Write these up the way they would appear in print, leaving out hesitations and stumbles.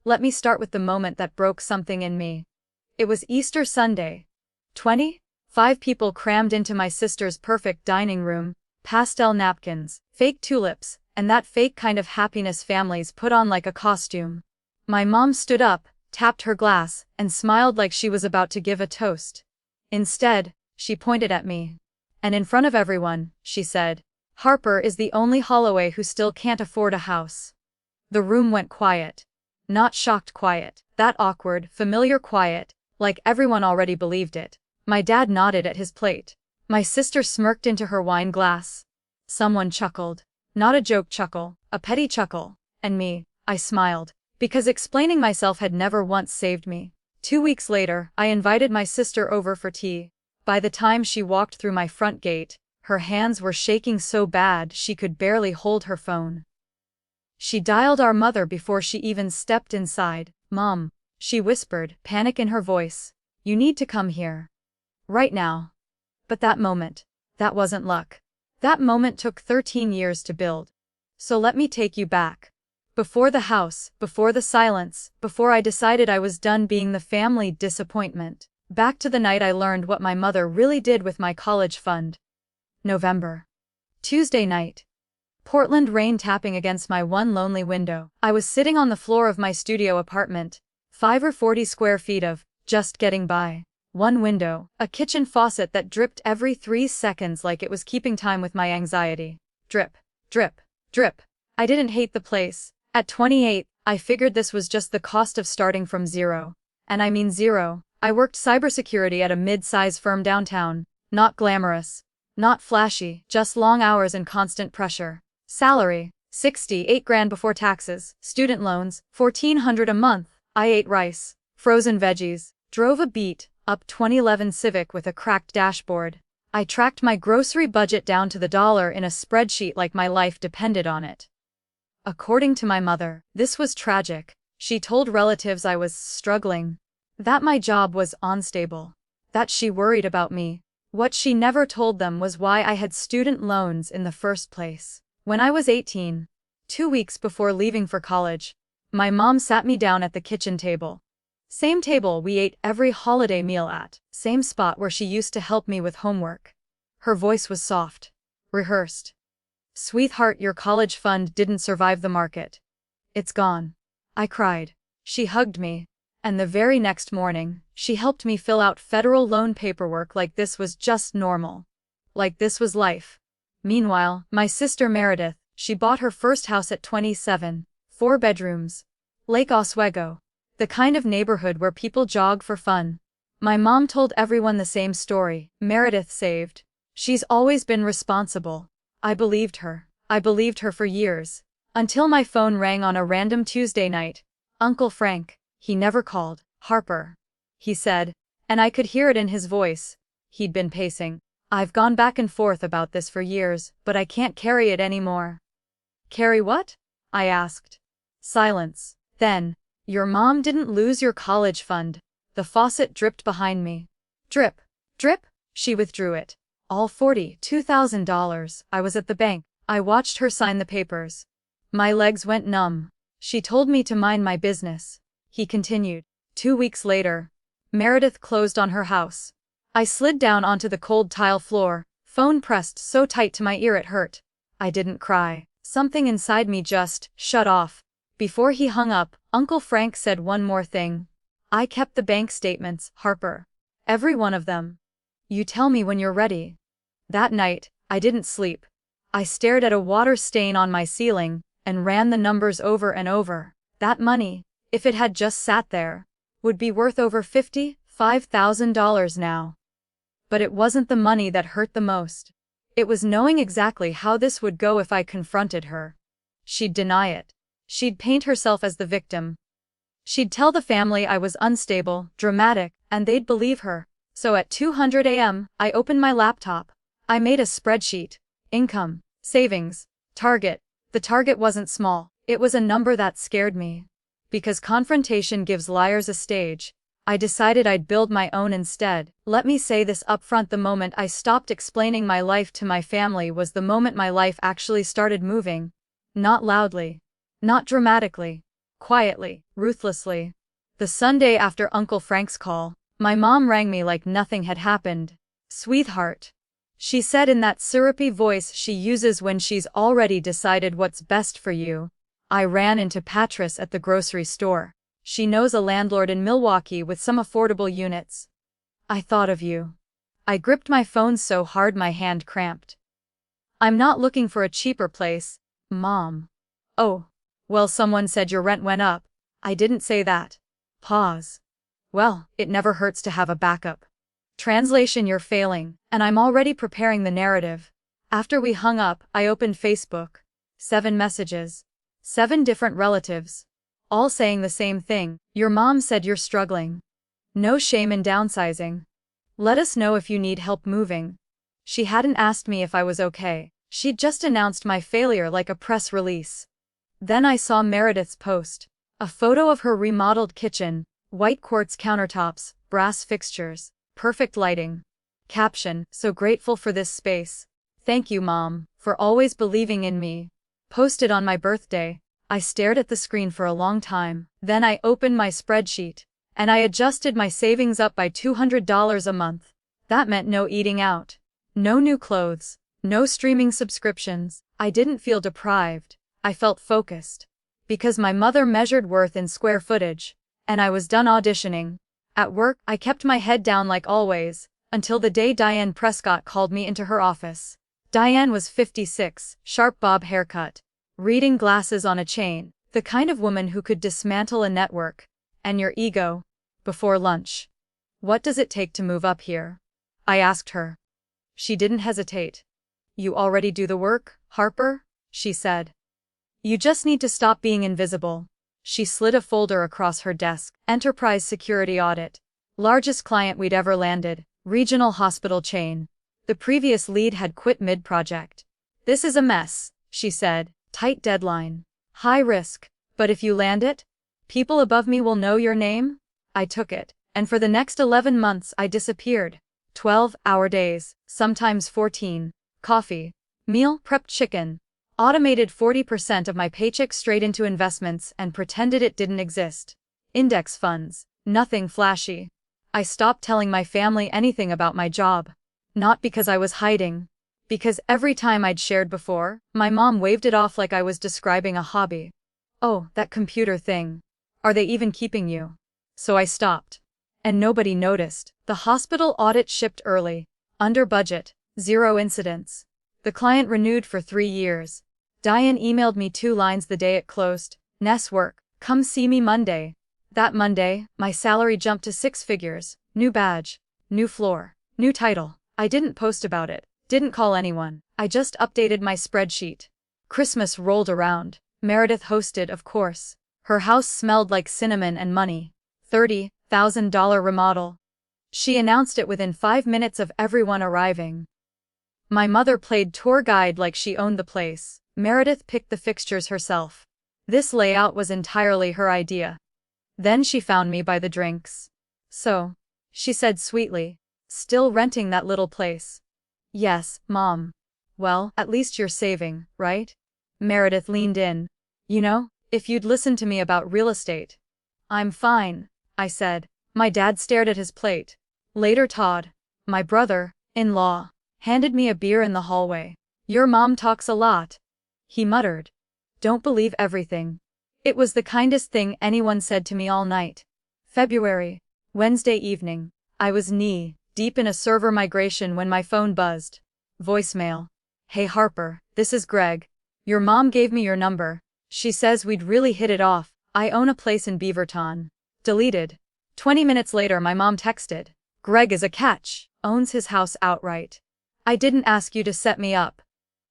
Let me start with the moment that broke something in me. It was Easter Sunday. 25 people crammed into my sister's perfect dining room, pastel napkins, fake tulips, and that fake kind of happiness families put on like a costume. My mom stood up, tapped her glass, and smiled like she was about to give a toast. Instead, she pointed at me. And in front of everyone, she said, "Harper is the only Holloway who still can't afford a house." The room went quiet. Not shocked quiet, that awkward, familiar quiet, like everyone already believed it. My dad nodded at his plate. My sister smirked into her wine glass. Someone chuckled. Not a joke chuckle, a petty chuckle. And me, I smiled, because explaining myself had never once saved me. 2 weeks later, I invited my sister over for tea. By the time she walked through my front gate, her hands were shaking so bad she could barely hold her phone. She dialed our mother before she even stepped inside. "Mom," she whispered, panic in her voice. "You need to come here. Right now." But that moment, that wasn't luck. That moment took 13 years to build. So let me take you back. Before the house, before the silence, before I decided I was done being the family disappointment. Back to the night I learned what my mother really did with my college fund. November. Tuesday night. Portland rain tapping against my one lonely window. I was sitting on the floor of my studio apartment, 5 or 40 square feet of just getting by. One window, a kitchen faucet that dripped every 3 seconds like it was keeping time with my anxiety. Drip, drip, drip. I didn't hate the place. At 28, I figured this was just the cost of starting from zero. And I mean zero. I worked cybersecurity at a mid-size firm downtown. Not glamorous. Not flashy, just long hours and constant pressure. Salary, 68 grand before taxes. Student loans, 1,400 a month. I ate rice, frozen veggies, drove a beat up 2011 Civic with a cracked dashboard. I tracked my grocery budget down to the dollar in a spreadsheet like my life depended on it. According to my mother, this was tragic. She told relatives I was struggling, that my job was unstable, that she worried about me. What she never told them was why I had student loans in the first place. When I was 18, 2 weeks before leaving for college, my mom sat me down at the kitchen table. Same table we ate every holiday meal at, same spot where she used to help me with homework. Her voice was soft, rehearsed. "Sweetheart, your college fund didn't survive the market. It's gone." I cried. She hugged me. And the very next morning, she helped me fill out federal loan paperwork like this was just normal. Like this was life. Meanwhile, my sister Meredith, she bought her first house at 27, 4 bedrooms. Lake Oswego. The kind of neighborhood where people jog for fun. My mom told everyone the same story. Meredith saved. She's always been responsible. I believed her. I believed her for years. Until my phone rang on a random Tuesday night. Uncle Frank. He never called. "Harper," he said, and I could hear it in his voice. He'd been pacing. "I've gone back and forth about this for years, but I can't carry it anymore." "Carry what?" I asked. Silence. Then, "Your mom didn't lose your college fund." The faucet dripped behind me. Drip, drip, she withdrew it. All $42,000. I was at the bank. I watched her sign the papers. My legs went numb. "She told me to mind my business," he continued. 2 weeks later, Meredith closed on her house. I slid down onto the cold tile floor, phone pressed so tight to my ear it hurt. I didn't cry. Something inside me just shut off. Before he hung up, Uncle Frank said one more thing. "I kept the bank statements, Harper. Every one of them. You tell me when you're ready." That night, I didn't sleep. I stared at a water stain on my ceiling, and ran the numbers over and over. That money, if it had just sat there, would be worth over $55,000 now. But it wasn't the money that hurt the most. It was knowing exactly how this would go if I confronted her. She'd deny it. She'd paint herself as the victim. She'd tell the family I was unstable, dramatic, and they'd believe her. So at 2:00 a.m., I opened my laptop. I made a spreadsheet. Income, savings, target. The target wasn't small. It was a number that scared me. Because confrontation gives liars a stage, I decided I'd build my own instead. Let me say this upfront: the moment I stopped explaining my life to my family was the moment my life actually started moving. Not loudly. Not dramatically. Quietly, ruthlessly. The Sunday after Uncle Frank's call, my mom rang me like nothing had happened. "Sweetheart," she said in that syrupy voice she uses when she's already decided what's best for you. I ran into Patris at the grocery store. She knows a landlord in Milwaukee with some affordable units. "I thought of you." I gripped my phone so hard my hand cramped. "I'm not looking for a cheaper place, Mom." "Oh. Well, someone said your rent went up." "I didn't say that." Pause. "Well, it never hurts to have a backup." Translation: you're failing, and I'm already preparing the narrative. After we hung up, I opened Facebook. 7 messages. 7 different relatives. All saying the same thing: "Your mom said you're struggling. No shame in downsizing. Let us know if you need help moving." She hadn't asked me if I was okay. She'd just announced my failure like a press release. Then I saw Meredith's post. A photo of her remodeled kitchen, white quartz countertops, brass fixtures, perfect lighting. Caption: "So grateful for this space. Thank you, Mom, for always believing in me." Posted on my birthday. I stared at the screen for a long time. Then I opened my spreadsheet. And I adjusted my savings up by $200 a month. That meant no eating out. No new clothes. No streaming subscriptions. I didn't feel deprived. I felt focused. Because my mother measured worth in square footage. And I was done auditioning. At work, I kept my head down like always, until the day Diane Prescott called me into her office. Diane was 56, sharp bob haircut, reading glasses on a chain, the kind of woman who could dismantle a network. "And your ego?" Before lunch. "What does it take to move up here?" I asked her. She didn't hesitate. "You already do the work, Harper," she said. "You just need to stop being invisible." She slid a folder across her desk. Enterprise security audit. Largest client we'd ever landed, regional hospital chain. The previous lead had quit mid-project. "This is a mess," she said. "Tight deadline. High risk. But if you land it, people above me will know your name." I took it, and for the next 11 months I disappeared. 12-hour days, sometimes 14. Coffee. Meal prepped chicken. Automated 40% of my paycheck straight into investments and pretended it didn't exist. Index funds. Nothing flashy. I stopped telling my family anything about my job. Not because I was hiding. Because every time I'd shared before, my mom waved it off like I was describing a hobby. "Oh, that computer thing. Are they even keeping you?" So I stopped. And nobody noticed. The hospital audit shipped early. Under budget. 0 incidents. The client renewed for 3 years. Diane emailed me 2 lines the day it closed. "Ness work. Come see me Monday." That Monday, my salary jumped to 6 figures. New badge. New floor. New title. I didn't post about it. Didn't call anyone. I just updated my spreadsheet. Christmas rolled around. Meredith hosted, of course. Her house smelled like cinnamon and money. $30,000 remodel. She announced it within 5 minutes of everyone arriving. My mother played tour guide like she owned the place. Meredith picked the fixtures herself. This layout was entirely her idea. Then she found me by the drinks. "So," she said sweetly, "still renting that little place?" "Yes, Mom." "Well, at least you're saving, right?" Meredith leaned in. "You know, if you'd listened to me about real estate." "I'm fine," I said. My dad stared at his plate. Later Todd, my brother-in-law, handed me a beer in the hallway. "Your mom talks a lot," he muttered. "Don't believe everything." It was the kindest thing anyone said to me all night. February. Wednesday evening. I was knee-deep in a server migration when my phone buzzed. Voicemail. "Hey Harper, this is Greg. Your mom gave me your number. She says we'd really hit it off. I own a place in Beaverton." Deleted. 20 minutes later my mom texted. "Greg is a catch. Owns his house outright. I didn't ask you to set me up.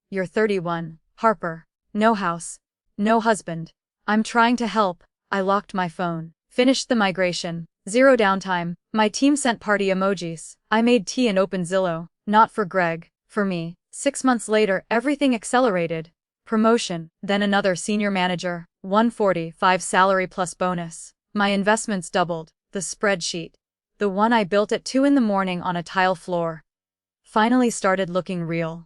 You're 31, Harper. No house. No husband. I'm trying to help." I locked my phone. Finished the migration. 0 downtime. My team sent party emojis. I made tea and opened Zillow. Not for Greg, for me. 6 months later everything accelerated. Promotion, then another senior manager, 145 salary plus bonus. My investments doubled. The spreadsheet. The one I built at 2 in the morning on a tile floor. Finally started looking real.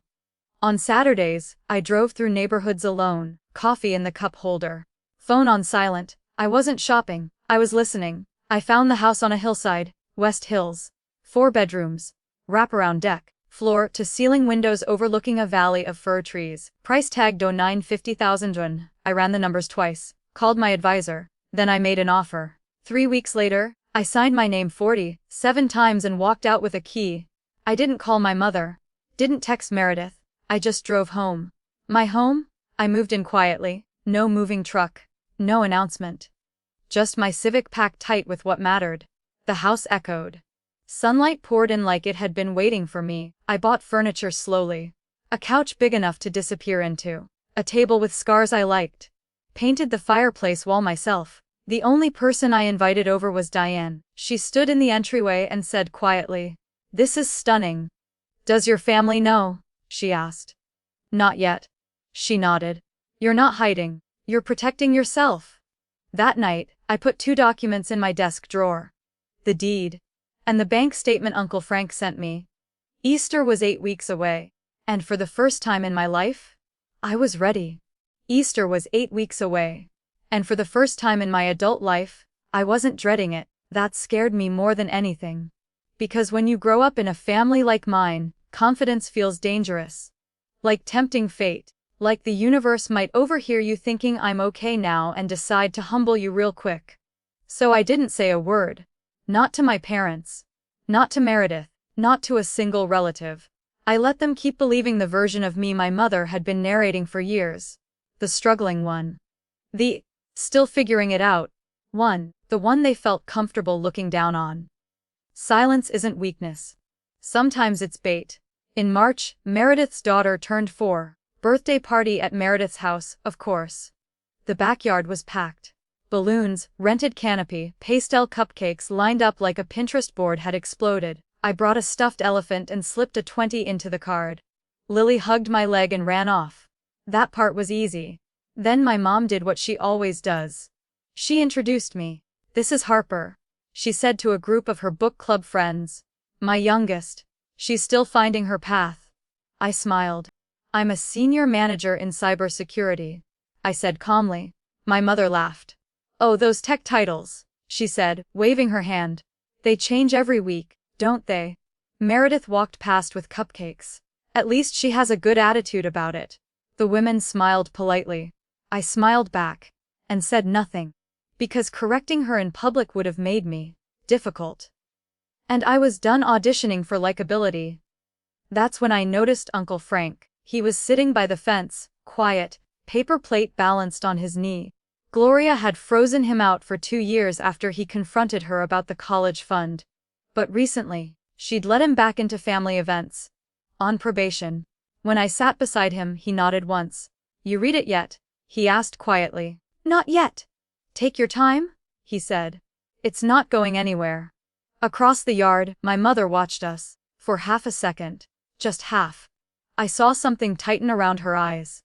On Saturdays, I drove through neighborhoods alone, coffee in the cup holder. Phone on silent. I wasn't shopping, I was listening. I found the house on a hillside, West Hills. 4 bedrooms. Wraparound deck, floor to ceiling windows overlooking a valley of fir trees. Price tag $950,000. I ran the numbers twice, called my advisor, then I made an offer. 3 weeks later, I signed my name 47 times and walked out with a key. I didn't call my mother. Didn't text Meredith. I just drove home. My home? I moved in quietly, no moving truck, no announcement. Just my Civic packed tight with what mattered. The house echoed. Sunlight poured in like it had been waiting for me. I bought furniture slowly. A couch big enough to disappear into. A table with scars I liked. Painted the fireplace wall myself. The only person I invited over was Diane. She stood in the entryway and said quietly, "This is stunning." "Does your family know?" she asked. "Not yet." She nodded. "You're not hiding. You're protecting yourself." That night, I put 2 documents in my desk drawer. The deed. And the bank statement Uncle Frank sent me. Easter was 8 weeks away. And for the first time in my life, I was ready. Easter was 8 weeks away. And for the first time in my adult life, I wasn't dreading it. That scared me more than anything. Because when you grow up in a family like mine, confidence feels dangerous. Like tempting fate. Like the universe might overhear you thinking I'm okay now and decide to humble you real quick. So I didn't say a word. Not to my parents. Not to Meredith. Not to a single relative. I let them keep believing the version of me my mother had been narrating for years. The struggling one. The still figuring it out one. The one they felt comfortable looking down on. Silence isn't weakness. Sometimes it's bait. In March, Meredith's daughter turned 4. Birthday party at Meredith's house, of course. The backyard was packed. Balloons, rented canopy, pastel cupcakes lined up like a Pinterest board had exploded. I brought a stuffed elephant and slipped a 20 into the card. Lily hugged my leg and ran off. That part was easy. Then my mom did what she always does. She introduced me. "This is Harper," she said to a group of her book club friends. "My youngest. She's still finding her path." I smiled. "I'm a senior manager in cybersecurity," I said calmly. My mother laughed. "Oh, those tech titles," she said, waving her hand. "They change every week, don't they?" Meredith walked past with cupcakes. "At least she has a good attitude about it." The women smiled politely. I smiled back. And said nothing. Because correcting her in public would have made me difficult. And I was done auditioning for likability. That's when I noticed Uncle Frank. He was sitting by the fence, quiet, paper plate balanced on his knee. Gloria had frozen him out for 2 years after he confronted her about the college fund. But recently, she'd let him back into family events. On probation. When I sat beside him, he nodded once. "You read it yet?" he asked quietly. "Not yet." "Take your time," he said. "It's not going anywhere." Across the yard, my mother watched us. For half a second. Just half. I saw something tighten around her eyes.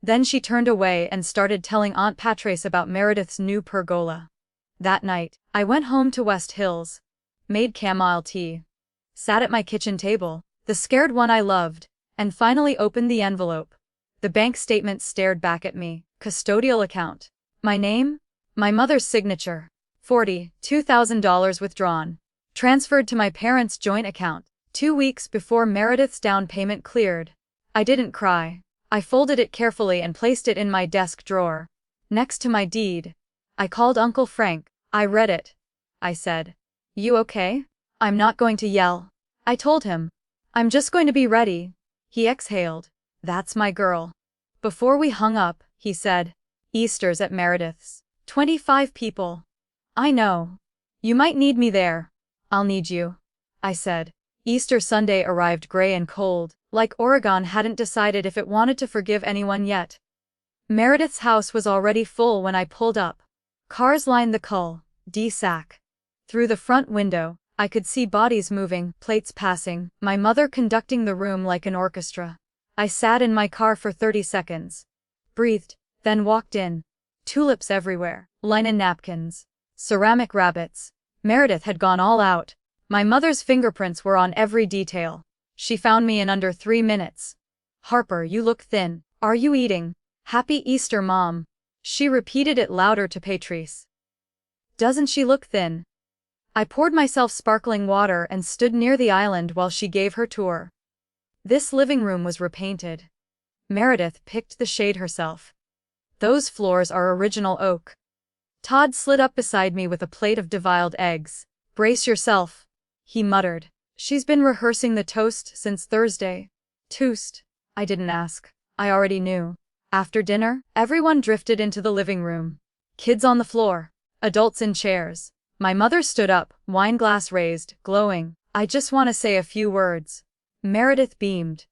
Then she turned away and started telling Aunt Patrice about Meredith's new pergola. That night, I went home to West Hills. Made chamomile tea. Sat at my kitchen table, the scared one I loved, and finally opened the envelope. The bank statement stared back at me. Custodial account. My name? My mother's signature. $42,000 withdrawn. Transferred to my parents' joint account. 2 weeks before Meredith's down payment cleared. I didn't cry. I folded it carefully and placed it in my desk drawer. Next to my deed. I called Uncle Frank. "I read it," I said. "You okay?" "I'm not going to yell," I told him. "I'm just going to be ready." He exhaled. "That's my girl." Before we hung up, he said, "Easter's at Meredith's. 25 people. I know. You might need me there." "I'll need you," I said. Easter Sunday arrived gray and cold, like Oregon hadn't decided if it wanted to forgive anyone yet. Meredith's house was already full when I pulled up. Cars lined the cul-de-sac. Through the front window, I could see bodies moving, plates passing, my mother conducting the room like an orchestra. I sat in my car for 30 seconds. Breathed, then walked in. Tulips everywhere, linen napkins, ceramic rabbits. Meredith had gone all out. My mother's fingerprints were on every detail. She found me in under 3 minutes. "Harper, you look thin. Are you eating?" "Happy Easter, Mom." She repeated it louder to Patrice. Doesn't she look thin? I poured myself sparkling water and stood near the island while she gave her tour. This living room was repainted. Meredith picked the shade herself. Those floors are original oak. Todd slid up beside me with a plate of deviled eggs. Brace yourself, he muttered. She's been rehearsing the toast since Thursday. Toast? I didn't ask. I already knew. After dinner, everyone drifted into the living room. Kids on the floor. Adults in chairs. My mother stood up, wine glass raised, glowing. I just want to say a few words. Meredith beamed.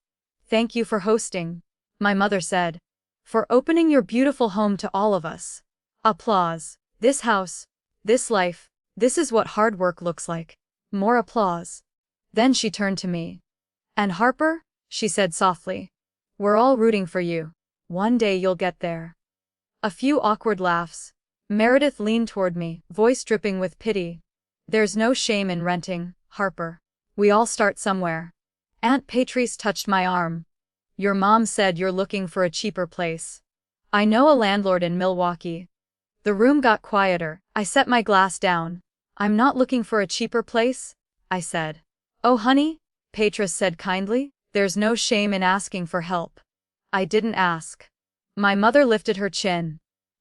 Thank you for hosting, my mother said. For opening your beautiful home to all of us. Applause. This house. This life. This is what hard work looks like. More applause. Then she turned to me. And Harper, she said softly. We're all rooting for you. One day you'll get there. A few awkward laughs. Meredith leaned toward me, voice dripping with pity. There's no shame in renting, Harper. We all start somewhere. Aunt Patrice touched my arm. Your mom said you're looking for a cheaper place. I know a landlord in Milwaukee. The room got quieter. I set my glass down. I'm not looking for a cheaper place, I said. Oh honey, Patrice said kindly, there's no shame in asking for help. I didn't ask. My mother lifted her chin.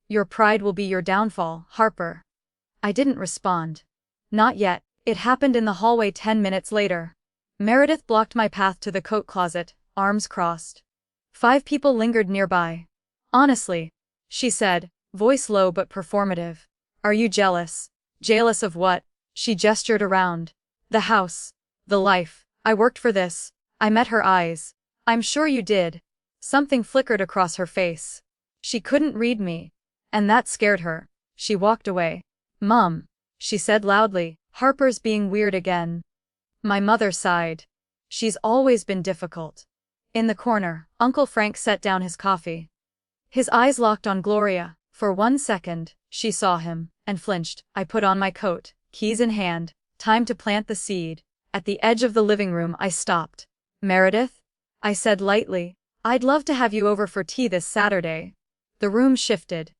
Your pride will be your downfall, Harper. I didn't respond. Not yet. It happened in the hallway 10 minutes later. Meredith blocked my path to the coat closet, arms crossed. 5 people lingered nearby. Honestly, she said, voice low but performative. Are you jealous? Jealous of what? She gestured around. The house. The life. I worked for this. I met her eyes. I'm sure you did. Something flickered across her face. She couldn't read me. And that scared her. She walked away. Mom, she said loudly, Harper's being weird again. My mother sighed. She's always been difficult. In the corner, Uncle Frank set down his coffee. His eyes locked on Gloria. For 1 second, she saw him, and flinched. I put on my coat, keys in hand. Time to plant the seed. At the edge of the living room I stopped. Meredith? I said lightly. I'd love to have you over for tea this Saturday. The room shifted.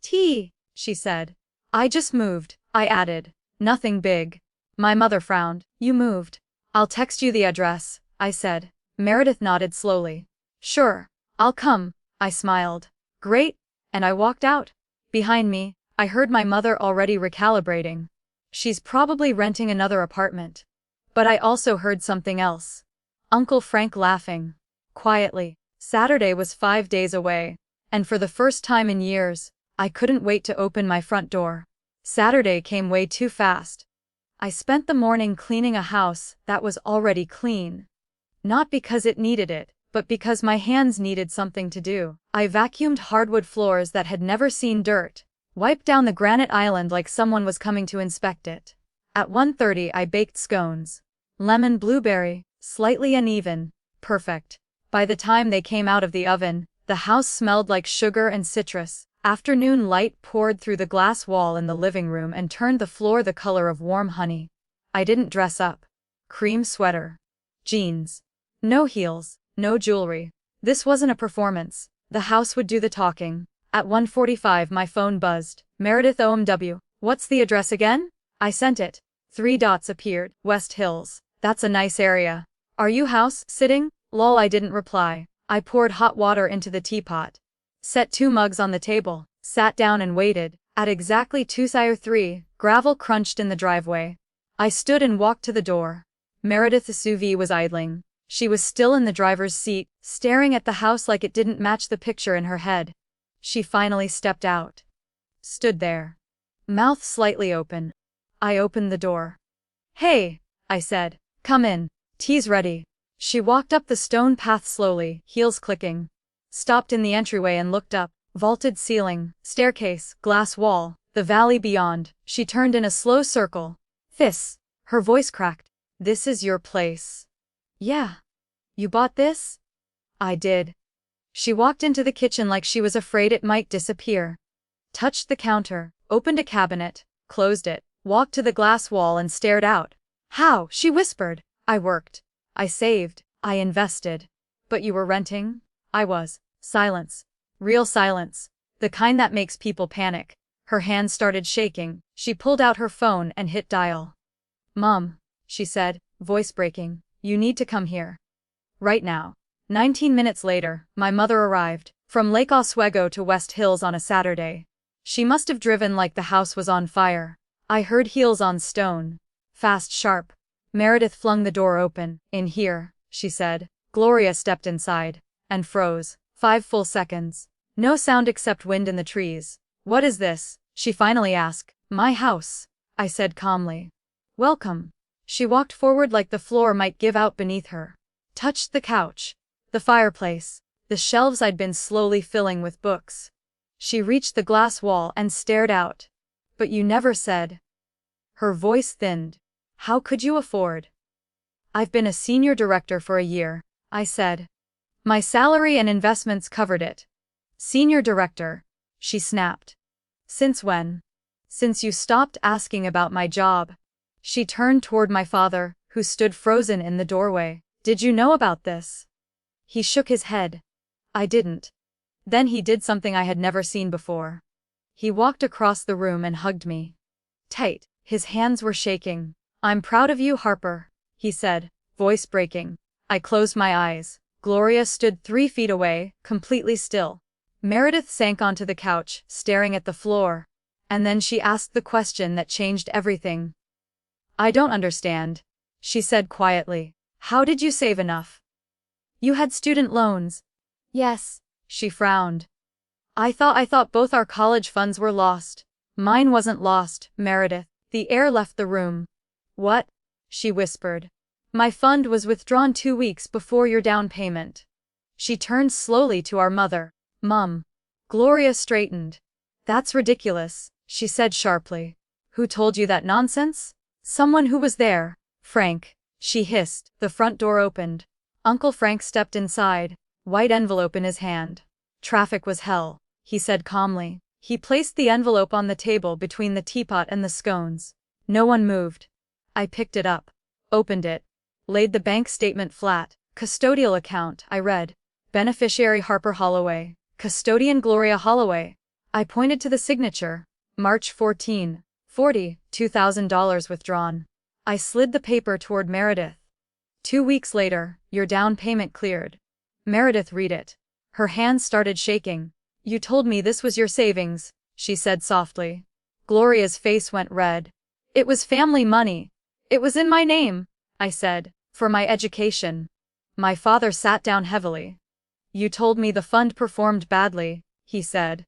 Tea, she said. I just moved, I added. Nothing big. My mother frowned. You moved. I'll text you the address, I said. Meredith nodded slowly. Sure, I'll come, I smiled. Great, and I walked out. Behind me, I heard my mother already recalibrating. She's probably renting another apartment. But I also heard something else. Uncle Frank laughing. Quietly. Saturday was 5 days away. And for the first time in years, I couldn't wait to open my front door. Saturday came way too fast. I spent the morning cleaning a house that was already clean. Not because it needed it, but because my hands needed something to do. I vacuumed hardwood floors that had never seen dirt, wiped down the granite island like someone was coming to inspect it. At 1:30 I baked scones. Lemon blueberry, slightly uneven, perfect. By the time they came out of the oven, the house smelled like sugar and citrus. Afternoon light poured through the glass wall in the living room and turned the floor the color of warm honey. I didn't dress up. Cream sweater. Jeans. No heels, no jewelry. This wasn't a performance. The house would do the talking. At 1:45 my phone buzzed. Meredith OMW. What's the address again? I sent it. 3 dots appeared. West Hills. That's a nice area. Are you house sitting? Lol, I didn't reply. I poured hot water into the teapot. Set 2 mugs on the table, sat down and waited. At exactly 2:03, gravel crunched in the driveway. I stood and walked to the door. Meredith's SUV was idling. She was still in the driver's seat, staring at the house like it didn't match the picture in her head. She finally stepped out. Stood there. Mouth slightly open. I opened the door. Hey, I said. Come in. Tea's ready. She walked up the stone path slowly, heels clicking. Stopped in the entryway and looked up. Vaulted ceiling, staircase, glass wall, the valley beyond. She turned in a slow circle. This. Her voice cracked. This is your place. Yeah. You bought this? I did. She walked into the kitchen like she was afraid it might disappear. Touched the counter, opened a cabinet, closed it, walked to the glass wall and stared out. How? She whispered. I worked. I saved. I invested. But you were renting? I was. Silence. Real silence. The kind that makes people panic. Her hand started shaking. She pulled out her phone and hit dial. "Mom," she said, voice breaking, "you need to come here. Right now." 19 minutes later, my mother arrived, from Lake Oswego to West Hills on a Saturday. She must have driven like the house was on fire. I heard heels on stone. Fast, sharp. Meredith flung the door open. "In here," she said. Gloria stepped inside. And froze. 5 full seconds. No sound except wind in the trees. "What is this?" she finally asked. "My house," I said calmly. "Welcome." She walked forward like the floor might give out beneath her. Touched the couch. The fireplace. The shelves I'd been slowly filling with books. She reached the glass wall and stared out. "But you never said." Her voice thinned. "How could you afford?" "I've been a senior director for a year," I said. "My salary and investments covered it." "Senior director," she snapped. "Since when?" "Since you stopped asking about my job." She turned toward my father, who stood frozen in the doorway. "Did you know about this?" He shook his head. "I didn't." Then he did something I had never seen before. He walked across the room and hugged me. Tight. His hands were shaking. "I'm proud of you, Harper," he said, voice breaking. I closed my eyes. Gloria stood 3 feet away, completely still. Meredith sank onto the couch, staring at the floor. And then she asked the question that changed everything. "I don't understand," she said quietly. "How did you save enough?" "You had student loans." "Yes." She frowned. I thought both our college funds were lost." "Mine wasn't lost, Meredith." The air left the room. "What?" she whispered. "My fund was withdrawn 2 weeks before your down payment." She turned slowly to our mother. "Mum." Gloria straightened. "That's ridiculous," she said sharply. "Who told you that nonsense?" "Someone who was there." "Frank," she hissed. The front door opened. Uncle Frank stepped inside, white envelope in his hand. "Traffic was hell," he said calmly. He placed the envelope on the table between the teapot and the scones. No one moved. I picked it up, opened it, laid the bank statement flat. "Custodial account," I read. "Beneficiary Harper Holloway. Custodian Gloria Holloway." I pointed to the signature. "March 14, 40, $2,000 withdrawn." I slid the paper toward Meredith. 2 weeks later, your down payment cleared." Meredith read it. Her hands started shaking. "You told me this was your savings," she said softly. Gloria's face went red. "It was family money. It was in my name," I said, "for my education." My father sat down heavily. "You told me the fund performed badly," he said.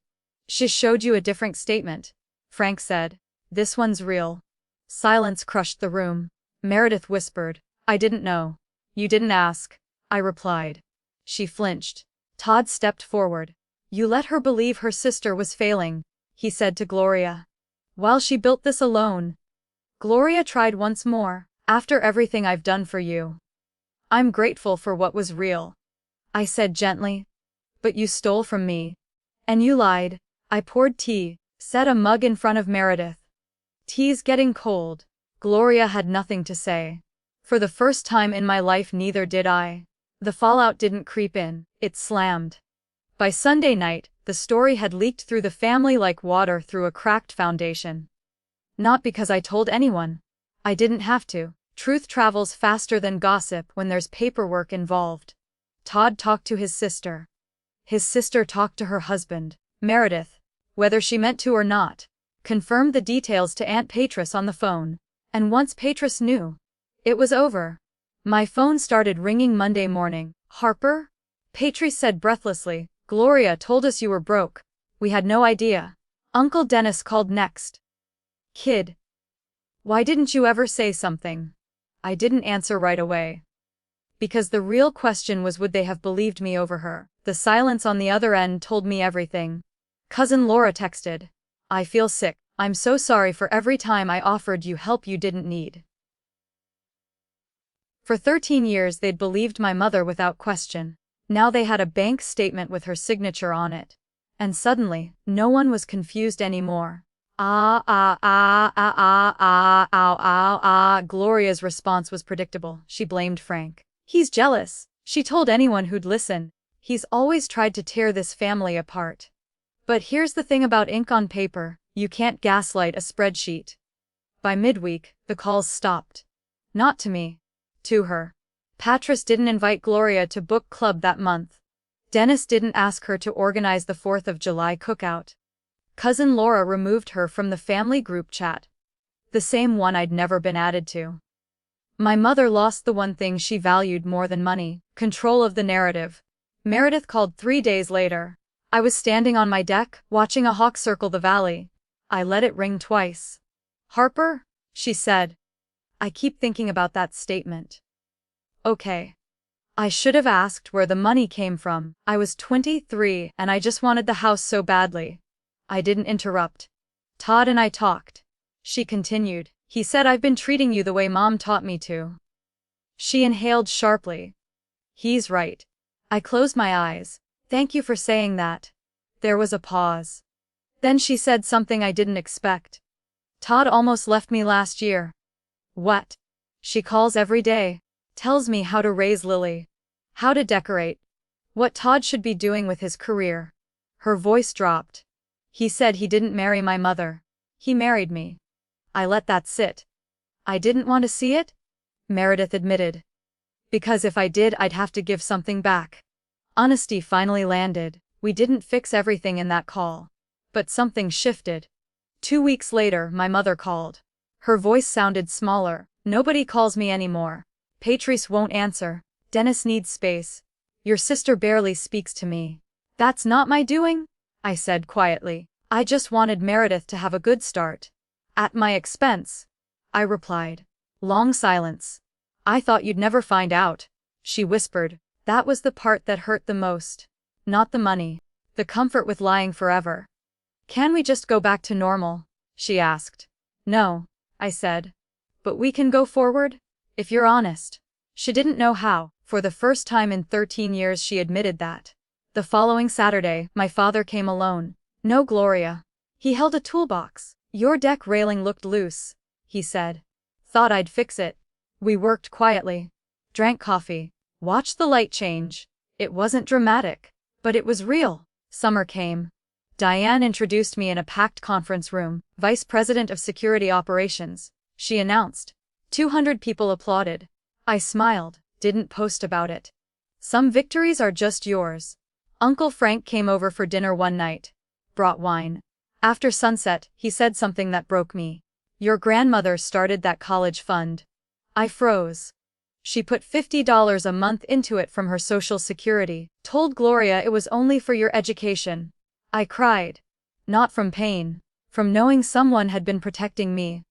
"She showed you a different statement," Frank said. "This one's real." Silence crushed the room. Meredith whispered, "I didn't know." "You didn't ask," I replied. She flinched. Todd stepped forward. "You let her believe her sister was failing," he said to Gloria. "While she built this alone." Gloria tried once more. "After everything I've done for you. I'm grateful for what was real," I said gently. "But you stole from me. And you lied." I poured tea, set a mug in front of Meredith. "Tea's getting cold." Gloria had nothing to say. For the first time in my life, neither did I. The fallout didn't creep in, it slammed. By Sunday night, the story had leaked through the family like water through a cracked foundation. Not because I told anyone. I didn't have to. Truth travels faster than gossip when there's paperwork involved. Todd talked to his sister. His sister talked to her husband. Meredith, whether she meant to or not, confirmed the details to Aunt Patris on the phone. And once Patris knew, it was over. My phone started ringing Monday morning. "Harper?" Patris said breathlessly. "Gloria told us you were broke. We had no idea." Uncle Dennis called next. "Kid, why didn't you ever say something?" I didn't answer right away. Because the real question was, would they have believed me over her? The silence on the other end told me everything. Cousin Laura texted. "I feel sick. I'm so sorry for every time I offered you help you didn't need." For 13 years they'd believed my mother without question. Now they had a bank statement with her signature on it. And suddenly, no one was confused anymore. Gloria's response was predictable. She blamed Frank. "He's jealous." She told anyone who'd listen. "He's always tried to tear this family apart." But here's the thing about ink on paper. You can't gaslight a spreadsheet. By midweek, the calls stopped. Not to me. To her. Patras didn't invite Gloria to book club that month. Dennis didn't ask her to organize the 4th of July cookout. Cousin Laura removed her from the family group chat. The same one I'd never been added to. My mother lost the one thing she valued more than money, control of the narrative. Meredith called 3 days later. I was standing on my deck, watching a hawk circle the valley. I let it ring twice. Harper? She said. I keep thinking about that statement. Okay. I should have asked where the money came from. I was 23 and I just wanted the house so badly. I didn't interrupt. Todd and I talked. She continued. He said I've been treating you the way Mom taught me to. She inhaled sharply. He's right. I closed my eyes. Thank you for saying that. There was a pause. Then she said something I didn't expect. Todd almost left me last year. What? She calls every day. Tells me how to raise Lily. How to decorate. What Todd should be doing with his career. Her voice dropped. He said he didn't marry my mother. He married me. I let that sit. I didn't want to see it? Meredith admitted. Because if I did, I'd have to give something back. Honesty finally landed. We didn't fix everything in that call. But something shifted. 2 weeks later, my mother called. Her voice sounded smaller. Nobody calls me anymore. Patrice won't answer. Dennis needs space. Your sister barely speaks to me. That's not my doing, I said quietly. I just wanted Meredith to have a good start. At my expense, I replied. Long silence. I thought you'd never find out, she whispered. That was the part that hurt the most. Not the money. The comfort with lying forever. Can we just go back to normal? She asked. No, I said. But we can go forward? If you're honest. She didn't know how. For the first time in 13 years she admitted that. The following Saturday, my father came alone. No Gloria. He held a toolbox. Your deck railing looked loose, he said. Thought I'd fix it. We worked quietly. Drank coffee. Watched the light change. It wasn't dramatic. But it was real. Summer came. Diane introduced me in a packed conference room, Vice President of Security Operations. She announced. 200 people applauded. I smiled, didn't post about it. Some victories are just yours. Uncle Frank came over for dinner one night. Brought wine. After sunset, he said something that broke me. Your grandmother started that college fund. I froze. She put $50 a month into it from her Social Security, told Gloria it was only for your education. I cried. Not from pain. From knowing someone had been protecting me.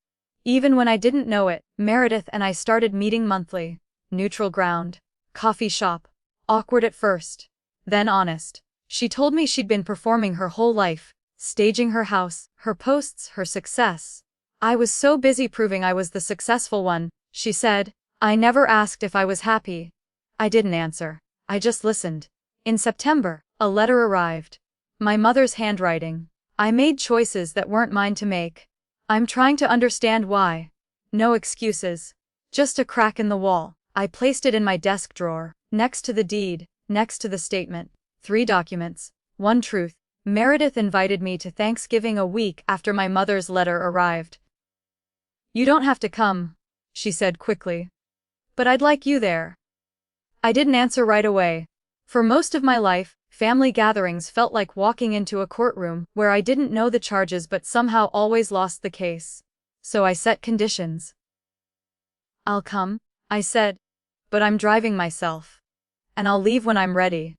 Even when I didn't know it, Meredith and I started meeting monthly. Neutral ground. Coffee shop. Awkward at first. Then honest. She told me she'd been performing her whole life, staging her house, her posts, her success. I was so busy proving I was the successful one, she said. I never asked if I was happy. I didn't answer. I just listened. In September, a letter arrived. My mother's handwriting. I made choices that weren't mine to make. I'm trying to understand why. No excuses. Just a crack in the wall. I placed it in my desk drawer, next to the deed, next to the statement. 3 documents, 1 truth. Meredith invited me to Thanksgiving a week after my mother's letter arrived. You don't have to come, she said quickly. But I'd like you there. I didn't answer right away. For most of my life, family gatherings felt like walking into a courtroom where I didn't know the charges but somehow always lost the case. So I set conditions. I'll come, I said. But I'm driving myself. And I'll leave when I'm ready.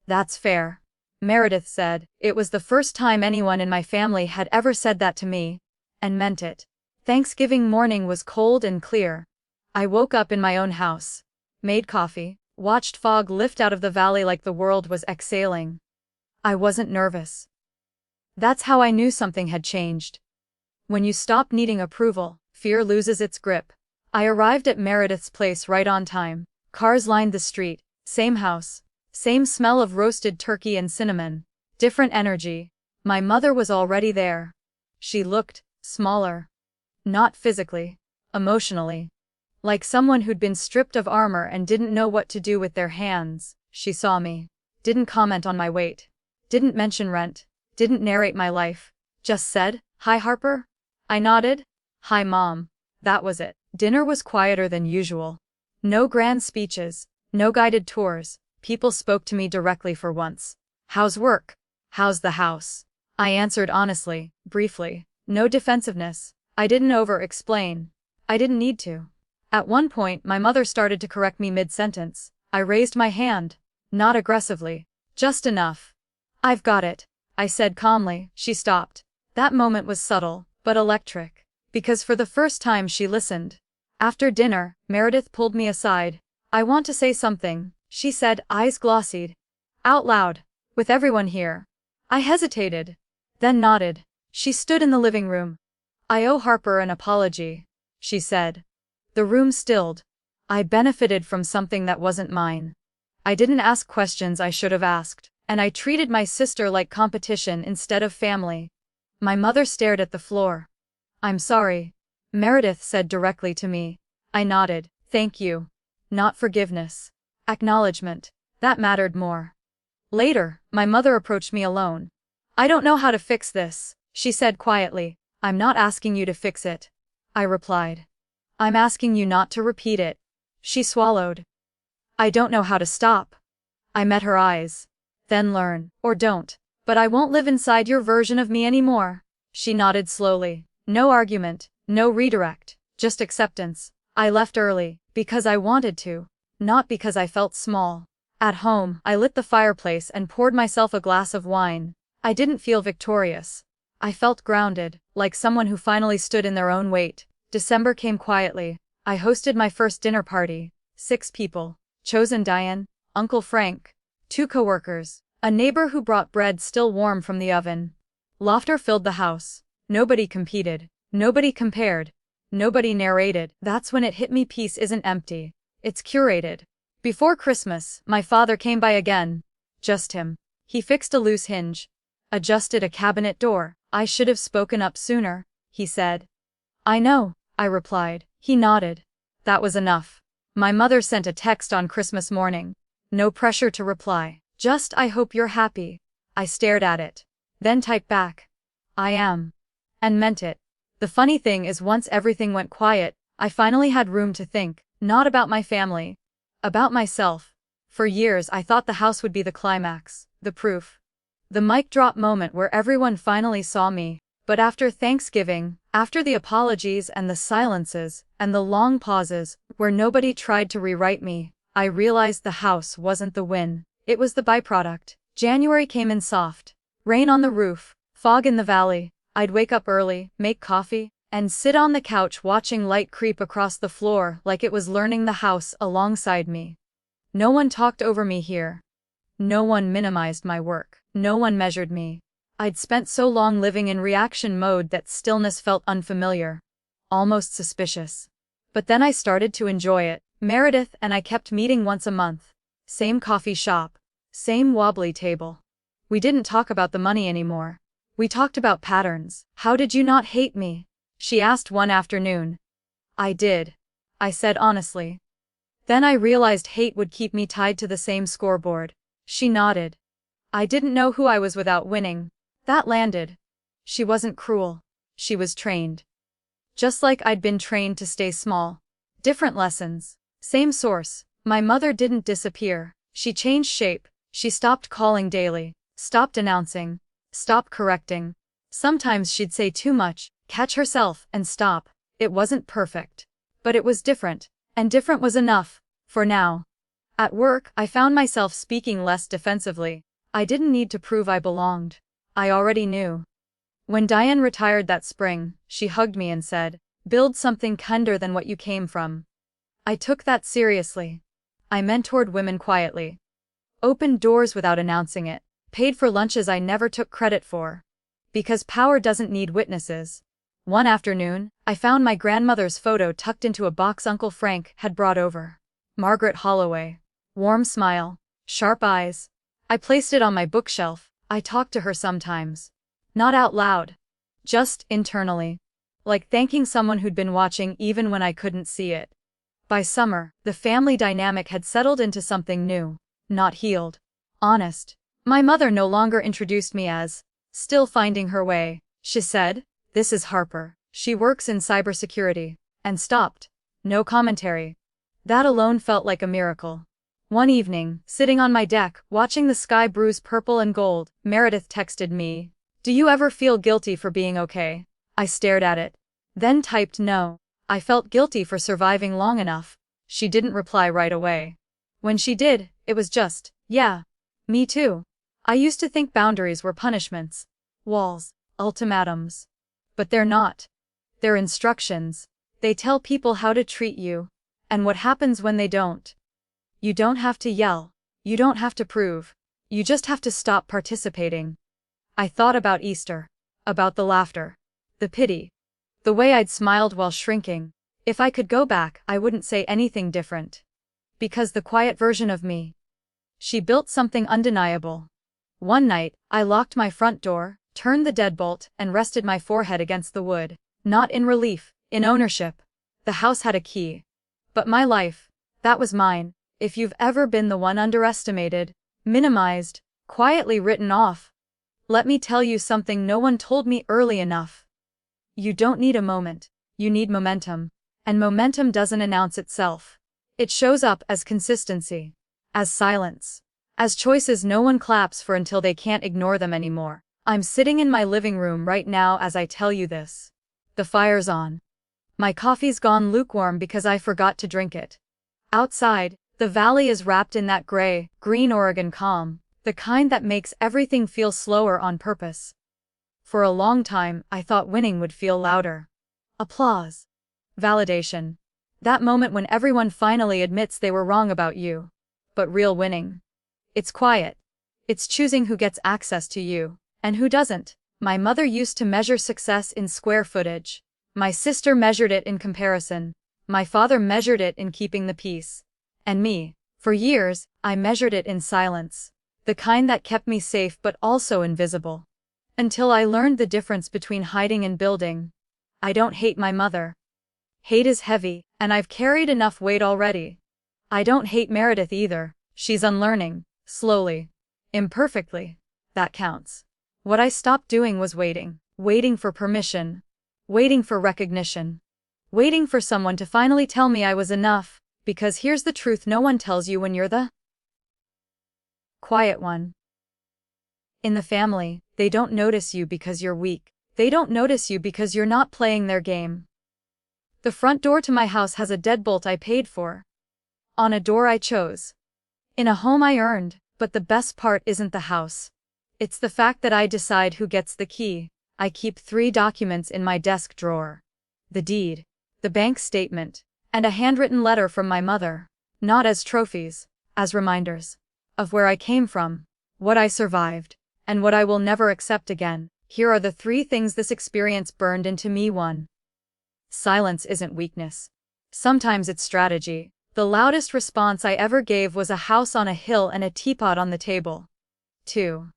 That's fair, Meredith said. It was the first time anyone in my family had ever said that to me. And meant it. Thanksgiving morning was cold and clear. I woke up in my own house. Made coffee. Watched fog lift out of the valley like the world was exhaling. I wasn't nervous. That's how I knew something had changed. When you stop needing approval, fear loses its grip. I arrived at Meredith's place right on time. Cars lined the street. Same house. Same smell of roasted turkey and cinnamon. Different energy. My mother was already there. She looked smaller. Not physically. Emotionally. Like someone who'd been stripped of armor and didn't know what to do with their hands. She saw me. Didn't comment on my weight. Didn't mention rent. Didn't narrate my life. Just said, "Hi Harper?" I nodded. "Hi Mom." That was it. Dinner was quieter than usual. No grand speeches, no guided tours. People spoke to me directly for once. "How's work? How's the house?" I answered honestly, briefly. No defensiveness. I didn't over-explain. I didn't need to. At one point, my mother started to correct me mid-sentence. I raised my hand. Not aggressively. Just enough. "I've got it," I said calmly. She stopped. That moment was subtle, but electric. Because for the first time she listened. After dinner, Meredith pulled me aside. "I want to say something," she said, eyes glossied. "Out loud. With everyone here." I hesitated. Then nodded. She stood in the living room. "I owe Harper an apology," she said. The room stilled. I benefited from something that wasn't mine. I didn't ask questions I should have asked, and I treated my sister like competition instead of family. My mother stared at the floor. "I'm sorry," Meredith said directly to me. I nodded. "Thank you." Not forgiveness. Acknowledgement. That mattered more. Later, my mother approached me alone. "I don't know how to fix this," she said quietly. "I'm not asking you to fix it," I replied. "I'm asking you not to repeat it." She swallowed. "I don't know how to stop." I met her eyes. "Then learn, or don't. But I won't live inside your version of me anymore." She nodded slowly. No argument, no redirect, just acceptance. I left early, because I wanted to, not because I felt small. At home, I lit the fireplace and poured myself a glass of wine. I didn't feel victorious. I felt grounded, like someone who finally stood in their own weight. December came quietly. I hosted my first dinner party. 6 people. Chosen Diane, Uncle Frank, 2 coworkers, a neighbor who brought bread still warm from the oven. Laughter filled the house. Nobody competed. Nobody compared. Nobody narrated. That's when it hit me: peace isn't empty. It's curated. Before Christmas, my father came by again. Just him. He fixed a loose hinge. Adjusted a cabinet door. "I should have spoken up sooner," he said. "I know," I replied. He nodded. That was enough. My mother sent a text on Christmas morning. No pressure to reply. Just, "I hope you're happy." I stared at it. Then typed back, "I am." And meant it. The funny thing is, once everything went quiet, I finally had room to think, not about my family. About myself. For years I thought the house would be the climax, the proof. The mic drop moment where everyone finally saw me. But after Thanksgiving, after the apologies and the silences, and the long pauses, where nobody tried to rewrite me, I realized the house wasn't the win. It was the byproduct. January came in soft. Rain on the roof, fog in the valley. I'd wake up early, make coffee, and sit on the couch watching light creep across the floor like it was learning the house alongside me. No one talked over me here. No one minimized my work. No one measured me. I'd spent so long living in reaction mode that stillness felt unfamiliar. Almost suspicious. But then I started to enjoy it. Meredith and I kept meeting once a month. Same coffee shop. Same wobbly table. We didn't talk about the money anymore. We talked about patterns. "How did you not hate me?" she asked one afternoon. "I did," I said honestly. Then I realized hate would keep me tied to the same scoreboard. She nodded. "I didn't know who I was without winning." That landed. She wasn't cruel. She was trained. Just like I'd been trained to stay small. Different lessons. Same source. My mother didn't disappear. She changed shape. She stopped calling daily. Stopped announcing. Stopped correcting. Sometimes she'd say too much, catch herself, and stop. It wasn't perfect. But it was different. And different was enough. For now. At work, I found myself speaking less defensively. I didn't need to prove I belonged. I already knew. When Diane retired that spring, she hugged me and said, "Build something kinder than what you came from." I took that seriously. I mentored women quietly. Opened doors without announcing it. Paid for lunches I never took credit for. Because power doesn't need witnesses. One afternoon, I found my grandmother's photo tucked into a box Uncle Frank had brought over. Margaret Holloway. Warm smile. Sharp eyes. I placed it on my bookshelf. I talked to her sometimes. Not out loud. Just internally. Like thanking someone who'd been watching even when I couldn't see it. By summer, the family dynamic had settled into something new. Not healed. Honest. My mother no longer introduced me as still finding her way. She said, "This is Harper. She works in cybersecurity." And stopped. No commentary. That alone felt like a miracle. One evening, sitting on my deck, watching the sky bruise purple and gold, Meredith texted me, "Do you ever feel guilty for being okay?" I stared at it. Then typed no. I felt guilty for surviving long enough. She didn't reply right away. When she did, it was just, "Yeah. Me too." I used to think boundaries were punishments. Walls. Ultimatums. But they're not. They're instructions. They tell people how to treat you. And what happens when they don't. You don't have to yell. You don't have to prove. You just have to stop participating. I thought about Easter. About the laughter. The pity. The way I'd smiled while shrinking. If I could go back, I wouldn't say anything different. Because the quiet version of me. She built something undeniable. One night, I locked my front door, turned the deadbolt, and rested my forehead against the wood. Not in relief, in ownership. The house had a key. But my life, that was mine. If you've ever been the one underestimated, minimized, quietly written off, let me tell you something no one told me early enough. You don't need a moment. You need momentum. And momentum doesn't announce itself. It shows up as consistency. As silence. As choices no one claps for until they can't ignore them anymore. I'm sitting in my living room right now as I tell you this. The fire's on. My coffee's gone lukewarm because I forgot to drink it. Outside, the valley is wrapped in that gray, green Oregon calm, the kind that makes everything feel slower on purpose. For a long time, I thought winning would feel louder. Applause. Validation. That moment when everyone finally admits they were wrong about you. But real winning. It's quiet. It's choosing who gets access to you, and who doesn't. My mother used to measure success in square footage. My sister measured it in comparison. My father measured it in keeping the peace. And me, for years, I measured it in silence. The kind that kept me safe but also invisible. Until I learned the difference between hiding and building. I don't hate my mother. Hate is heavy, and I've carried enough weight already. I don't hate Meredith either. She's unlearning, slowly, imperfectly. That counts. What I stopped doing was waiting. Waiting for permission. Waiting for recognition. Waiting for someone to finally tell me I was enough, because here's the truth no one tells you when you're the quiet one. In the family, they don't notice you because you're weak. They don't notice you because you're not playing their game. The front door to my house has a deadbolt I paid for. On a door I chose. In a home I earned, but the best part isn't the house. It's the fact that I decide who gets the key. I keep 3 documents in my desk drawer. The deed, the bank statement, and a handwritten letter from my mother. Not as trophies, as reminders. Of where I came from, what I survived, and what I will never accept again. Here are the 3 things this experience burned into me. 1. Silence isn't weakness. Sometimes it's strategy. The loudest response I ever gave was a house on a hill and a teapot on the table. 2.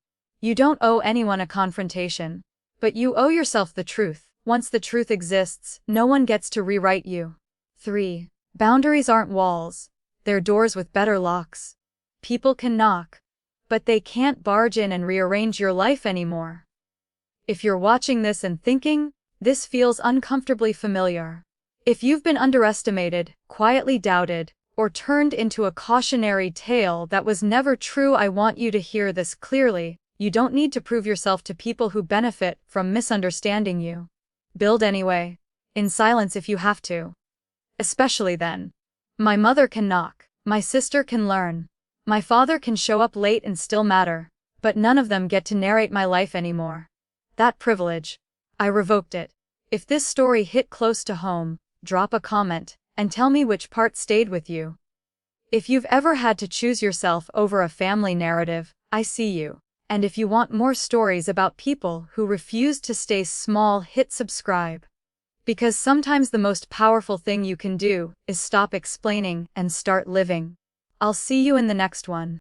You don't owe anyone a confrontation. But you owe yourself the truth. Once the truth exists, no one gets to rewrite you. 3. Boundaries aren't walls. They're doors with better locks. People can knock. But they can't barge in and rearrange your life anymore. If you're watching this and thinking, this feels uncomfortably familiar. If you've been underestimated, quietly doubted, or turned into a cautionary tale that was never true, I want you to hear this clearly. You don't need to prove yourself to people who benefit from misunderstanding you. Build anyway. In silence if you have to. Especially then. My mother can knock. My sister can learn. My father can show up late and still matter. But none of them get to narrate my life anymore. That privilege. I revoked it. If this story hit close to home, drop a comment, and tell me which part stayed with you. If you've ever had to choose yourself over a family narrative, I see you. And if you want more stories about people who refuse to stay small, hit subscribe. Because sometimes the most powerful thing you can do is stop explaining and start living. I'll see you in the next one.